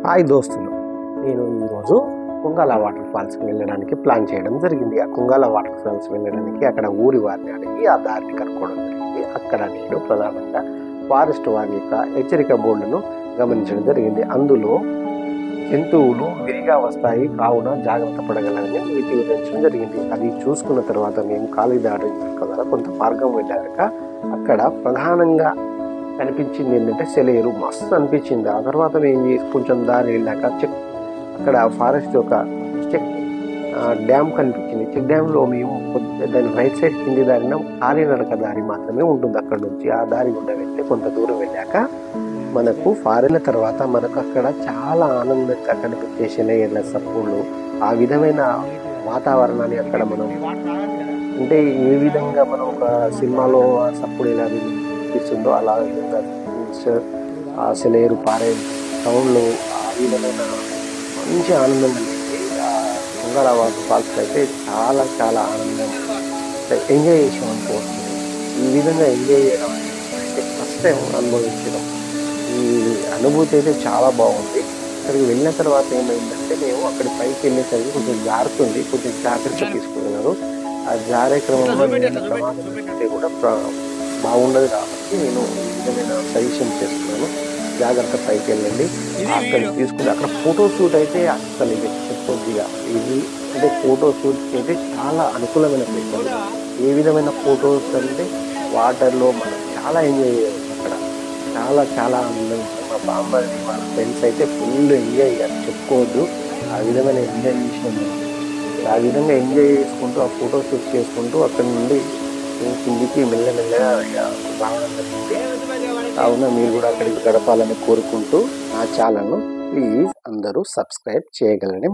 Hi దోస్తులు, నేను ఈరోజు కుంగాల వాటర్ ఫాల్స్కి వెళ్ళడానికి ప్లాన్ చేయడం జరిగింది. ఆ కుంగాల వాటర్ ఫాల్స్ వెళ్ళడానికి అక్కడ ఊరి వారిని అడిగి ఆ దారిని కనుక్కోవడం జరిగింది. అక్కడ నేను ప్రధానంగా ఫారెస్ట్ వారి యొక్క హెచ్చరిక బోర్డును గమనించడం జరిగింది. అందులో జంతువులు విరిగా వస్తాయి, కావున జాగ్రత్త పడగలని వివరించడం జరిగింది. అది చూసుకున్న తర్వాత మేము కాలిదారి ద్వారా కొంత మార్గం వెళ్ళాక అక్కడ ప్రధానంగా కనిపించింది ఏంటంటే సెలయేరు. మస్తు అనిపించింది. ఆ తర్వాత మేము కొంచెం దారి వెళ్ళాక అక్కడ ఫారెస్ట్ ఒక చెక్ డ్యామ్ కనిపించింది. చెక్ డ్యామ్లో మేము దాని రైట్ సైడ్ కింది దారిన కాలినడక దారి మాత్రమే ఉంటుంది. అక్కడ నుంచి ఆ దారి గుండా వెళ్తే కొంత దూరం వెళ్ళాక మనకు ఫారెన్ తర్వాత మనకు అక్కడ చాలా ఆనందంగా కనిపించే సెలయేర్ల సప్పుళ్ళు, ఆ విధమైన వాతావరణాన్ని అక్కడ మనం అంటే ఏ విధంగా మనం ఒక సినిమాలో ఆ సప్పుడు ఎలా అనిపిస్తుందో అలా విధంగా ఆ సెలయేరు పారే సౌండ్లు, ఆ విధమైన మంచి ఆనందం కలిగింది. ఆ కుంగాల వాటర్ ఫాల్స్ అయితే చాలా చాలా ఆనందం ఎంజాయ్ చేసాం అనుకోవచ్చు. ఈ విధంగా ఎంజాయ్ చేయడం అయితే ఫస్ట్ టైం అనుభవించడం. ఈ అనుభూతి అయితే చాలా బాగుంది. అక్కడికి వెళ్ళిన తర్వాత ఏమైందంటే మేము అక్కడి పైకి వెళ్ళేసరికి కొంచెం జారుతుంది, కొంచెం జాగ్రత్త తీసుకున్నారు. ఆ జారే క్రమంలో ఏదైనా ప్రమాదం జరిగితే కూడా బాగుండదు కాబట్టి నేను ఈ విధమైన సజెషన్ చేస్తున్నాను. జాగ్రత్త పైకి వెళ్ళండి. అక్కడికి తీసుకుంటే అక్కడ ఫోటో షూట్ అయితే అస్సలు ఇది చెప్పొద్దిగా. ఇది అంటే ఫోటో షూట్కి అయితే చాలా అనుకూలమైన ప్లేస్ అండి. ఏ విధమైన ఫొటోస్ అంటే వాటర్లో మనం చాలా ఎంజాయ్ చేయవచ్చు. అక్కడ చాలా చాలా ఆనందంగా మా బామ్మని మా ఫ్రెండ్స్ అయితే ఫుల్ ఎంజాయ్ చేయాలి, చెప్పుకోవద్దు. ఆ విధమైన ఎంజాయ్ చేసినాము. ఆ విధంగా ఎంజాయ్ చేసుకుంటూ ఆ ఫోటో షూట్ చేసుకుంటూ అక్కడి నుండి కిందికి మెల్లమెల్లగా రావడం జరిగింది. కావున మీరు కూడా అక్కడికి గడపాలని కోరుకుంటూ నా ఛానల్ను ప్లీజ్ అందరూ సబ్స్క్రైబ్ చేయగలని